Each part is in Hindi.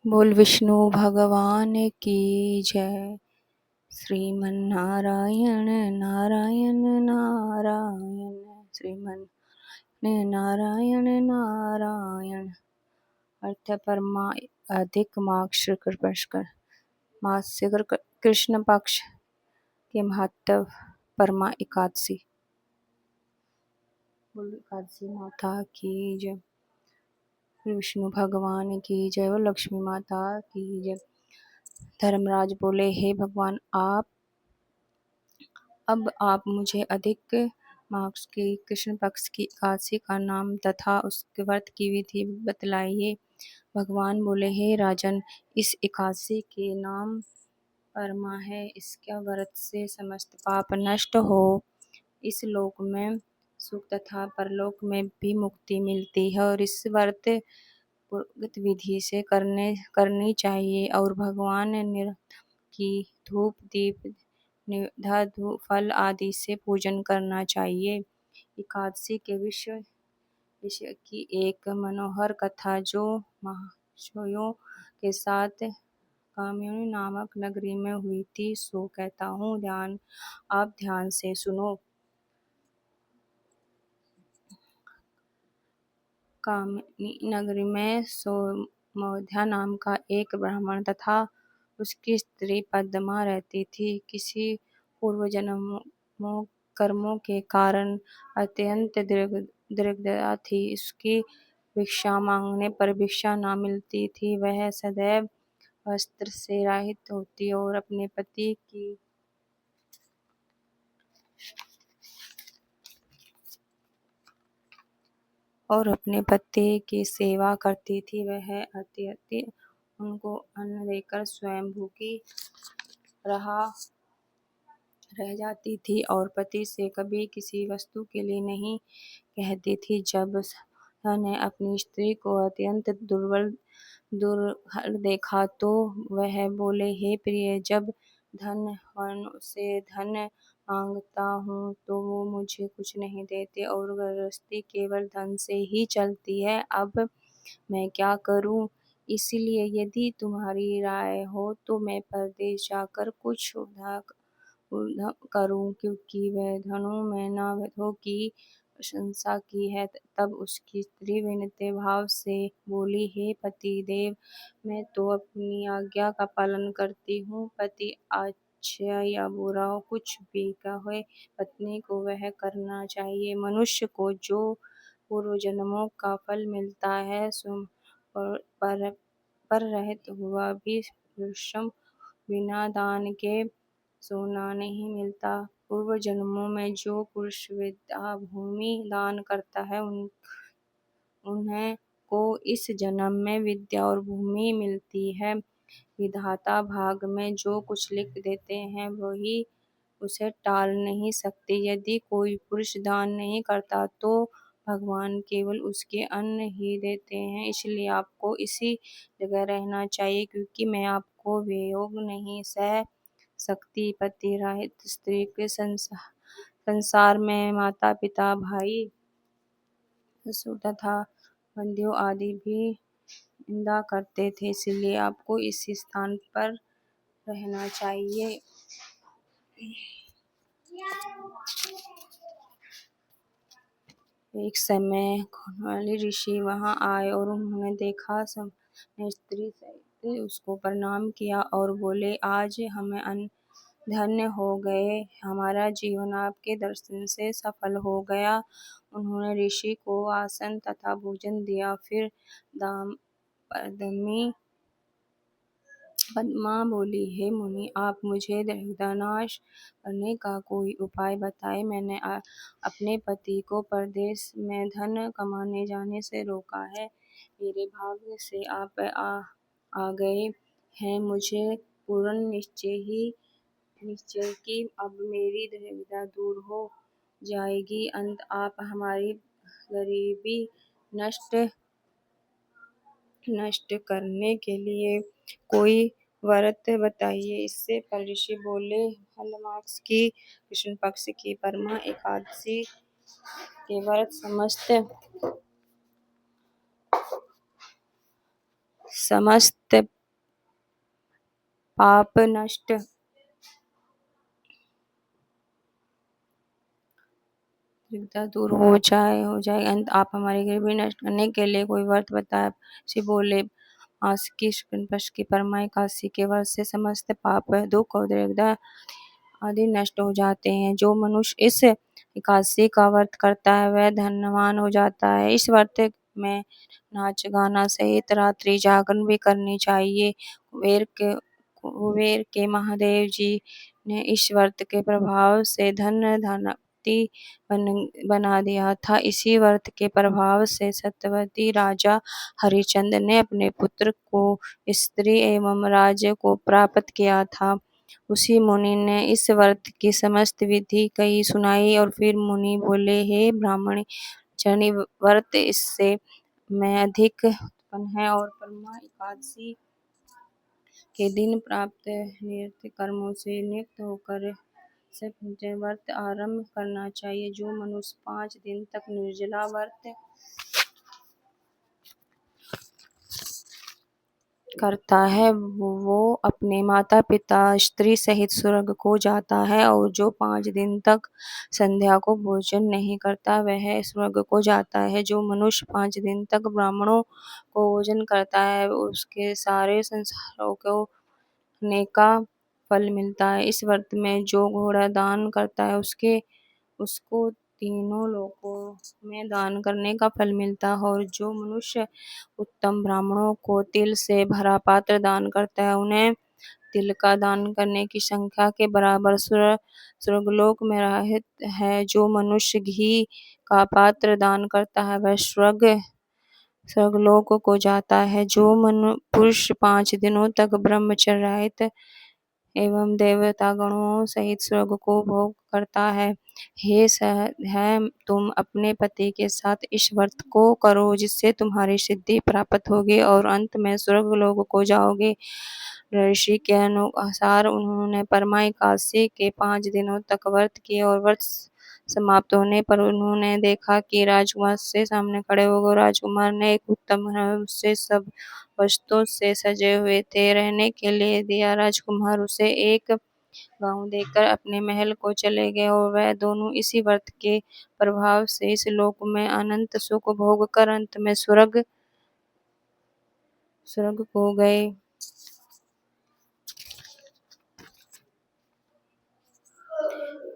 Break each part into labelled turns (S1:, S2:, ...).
S1: बोल विष्णु भगवान की जय। श्रीमन नारायण नारायण नारायण श्रीमन नारायण नारायण। अर्थ परमा अधिक माघ शुक्ल पक्ष मास्य कृष्ण पक्ष के महत्व परमा एकादशी। बोल एकादशी माता की जय। विष्णु भगवान की जय। वो लक्ष्मी माता की जय। धर्मराज बोले, हे भगवान, आप मुझे अधिक मास की कृष्ण पक्ष की एकादशी का नाम तथा उसके व्रत की विधि बतलाइए। भगवान बोले, हे राजन, इस एकादशी के नाम परमा है। इसके व्रत से समस्त पाप नष्ट हो इस लोक में सुख तथा परलोक में भी मुक्ति मिलती है और इस व्रत पूर्वक विधि से करनी चाहिए और भगवान की धूप दीप निवेद्य फल आदि से पूजन करना चाहिए। एकादशी के विषय की एक मनोहर कथा जो महाशयों के साथ काम्यनी नामक नगरी में हुई थी सो कहता हूँ। आप ध्यान से सुनो। कामिनी नगरी में सोमध्या नाम का एक ब्राह्मण तथा उसकी स्त्री पद्मा रहती थी। किसी पूर्व जन्मों कर्मों के कारण अत्यंत दरिद्रता थी। उसकी भिक्षा मांगने पर भिक्षा न मिलती थी। वह सदैव वस्त्र से रहित होती और अपने पति की सेवा करती थी। वह अत्यंत उनको अन्न देकर स्वयं भूखी रह जाती थी और पति से कभी किसी वस्तु के लिए नहीं कहती थी। जब ने अपनी स्त्री को अत्यंत दुर्बल देखा तो वह बोले, हे प्रिय, जब धनवान से धन मांगता हूँ तो वो मुझे कुछ नहीं देते और गृहस्थी केवल धन से ही चलती है। अब मैं क्या करूँ? इसलिए यदि तुम्हारी राय हो तो मैं परदेश जाकर कुछ उद्धार करूँ, क्योंकि वह धनों में नाविदों की प्रशंसा की है। तब उसकी स्त्री विनम्र भाव से बोली, हे पति देव, मैं तो अपनी आज्ञा का पालन करती हूँ। पति अच्छा या बुरा हो, कुछ भी कहे, पत्नी को वह करना चाहिए। मनुष्य को जो पूर्व जन्मों का फल मिलता है पर रहित हुआ भी परिश्रम बिना दान के सोना नहीं मिलता। पूर्व जन्मों में जो पुरुष विद्या भूमि दान करता है उन्हें को इस जन्म में विद्या और भूमि मिलती है। विधाता भाग में जो कुछ लिख देते हैं वही उसे टाल नहीं सकते। यदि कोई पुरुष दान नहीं करता तो भगवान केवल उसके अन्न ही देते हैं। इसलिए आपको इसी जगह रहना चाहिए, क्योंकि मैं आपको वियोग नहीं सह सकती। पति रहित स्त्री के संसार में माता पिता भाई ससुर तथा बंधु आदि भी निंदा करते थे। इसलिए आपको इस स्थान पर रहना चाहिए। एक समय खुनवाली ऋषि वहां आए और उन्होंने देखा ने स्त्री सहित उसको प्रणाम किया और बोले, आज हमें धन्य हो गए, हमारा जीवन आपके दर्शन से सफल हो गया। उन्होंने ऋषि को आसन तथा भोजन दिया। फिर पद्मा बोली, हे मुनि, आप मुझे दरिद्रनाश करने का कोई उपाय बताएं। मैंने अपने पति को परदेश में धन कमाने जाने से रोका है। मेरे भाग्य से आप आ गए हैं। मुझे पूर्ण निश्चय कि अब मेरी दुविधा दूर हो जाएगी। अंत आप हमारी गरीबी नष्ट करने के लिए कोई व्रत बताइए। इससे पर ऋषि बोले, हलमास की कृष्ण पक्ष की परमा एकादशी के व्रत समस्त पाप नष्ट दूर हो जाए। आप हमारी गरीबी नष्ट करने के लिए कोई व्रत बताए। शिव बोले, मास की पश की परमा एकादशी के व्रत से समस्त पाप दुख और दरिद्रता आदि नष्ट हो जाते हैं। जो मनुष्य इस एकादशी का व्रत करता है वह धनवान हो जाता है। इस व्रत में नाच गाना सहित रात्रि जागरण भी करनी चाहिए। कुबेर के महादेव जी ने इस व्रत के प्रभाव से धन धनवती बना दिया था। इसी व्रत के प्रभाव से सत्यवती राजा हरिश्चंद्र ने अपने पुत्र को स्त्री एवं राज्य को प्राप्त किया था। उसी मुनि ने इस व्रत की समस्त विधि कही सुनाई और फिर मुनि बोले, हे ब्राह्मण चरणी, व्रत इससे में अधिक उत्पन्न है और परमा एकादशी के दिन प्राप्त नियत कर्मों से नियुक्त होकर से व्रत आरंभ करना चाहिए। जो मनुष्य 5 दिन तक निर्जला व्रत करता है वो अपने माता पिता स्त्री सहित स्वर्ग को जाता है, और जो 5 दिन तक संध्या को भोजन नहीं करता वह स्वर्ग को जाता है। जो मनुष्य 5 दिन तक ब्राह्मणों को भोजन करता है उसके सारे संसारों को नेका फल मिलता है। इस व्रत में जो घोड़ा दान करता है उसको तीनों लोकों में दान करने का फल मिलता है। और जो मनुष्य उत्तम ब्राह्मणों को तिल से भरा पात्र दान करता है उन्हें तिल का दान करने की संख्या के बराबर स्वर्गलोक में रहत है। जो मनुष्य घी का पात्र दान करता है वह स्वर्गलोक को जाता है। जो पुरुष 5 दिनों तक ब्रह्मचर्य रहित एवं देवता गणों सहित स्वर्ग को भोग करता है। तुम अपने पति के साथ इस व्रत को करो जिससे तुम्हारी सिद्धि प्राप्त होगी और अंत में स्वर्ग लोक को जाओगे। ऋषि के अनुसार उन्होंने परमा एकादशी के 5 दिनों तक व्रत किए और व्रत समाप्त होने पर उन्होंने देखा कि राजकुमार से सामने खड़े हो गए। राजकुमार ने एक उत्तम से सब वस्तुओं से सजे हुए थे रहने के लिए दिया। राजकुमार उसे एक गांव देकर अपने महल को चले गए और वह दोनों इसी व्रत के प्रभाव से इस लोक में अनंत सुख भोग कर अंत में स्वर्ग को गए।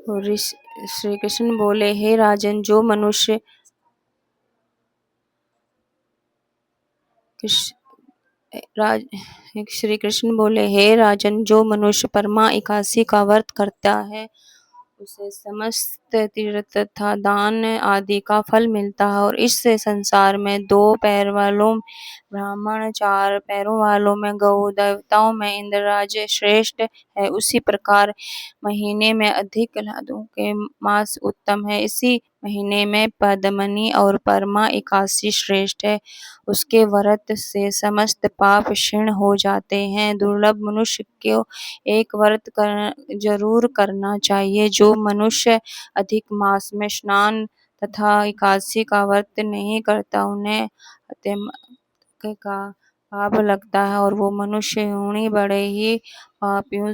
S1: श्री कृष्ण बोले, हे राजन, जो मनुष्य श्री कृष्ण बोले, हे राजन, जो मनुष्य परमा एकादशी का व्रत करता है उसे समस्त तीर्थ तथा दान आदि का फल मिलता है। और इस संसार में 2 पैर वालों ब्राह्मण, 4 पैरों वालों में गौ, देवताओं में इंद्रराज श्रेष्ठ है, उसी प्रकार महीने में अधिक लादों के मास उत्तम है। इसी महीने में पद्मनी और परमा एकादशी श्रेष्ठ है। उसके व्रत से समस्त पाप क्षीण हो जाते हैं। दुर्लभ मनुष्य को एक व्रत जरूर करना चाहिए। जो मनुष्य अधिक मास में स्नान तथा एकादशी का व्रत नहीं करता उन्हें का पाप लगता है और वो मनुष्य योनि बड़े ही पापियों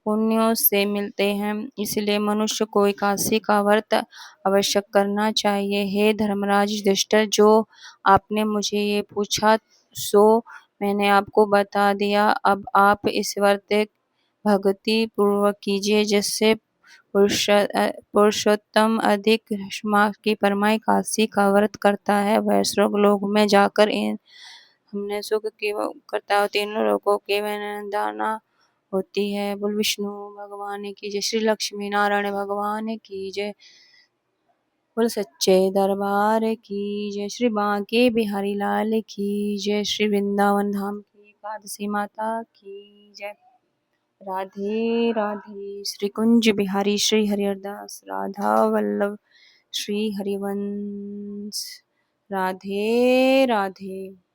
S1: पुण्यों से मिलते हैं। इसलिए मनुष्य को एकादशी का व्रत अवश्य करना चाहिए। हे धर्मराज युधिष्ठिर, जो आपने मुझे ये पूछा सो मैंने आपको बता दिया। अब आप इस व्रत भक्ति पूर्वक कीजिए जिससे पुरुषोत्तम अधिक मास की परमा एकादशी का व्रत करता है वह स्वर्गलोक में जाकर हमने सुख की करता है। तीनों लोगों के दाना होती है। बोल विष्णु भगवान की जय, श्री लक्ष्मी नारायण भगवान की जय, बोल सच्चे दरबार की जय, श्री बांके बिहारी लाल की जय, श्री वृंदावन धाम की एकादशी माता की जय। राधे राधे। श्री कुंज बिहारी श्री हरिहरदास राधा वल्लभ श्री हरिवंश। राधे राधे।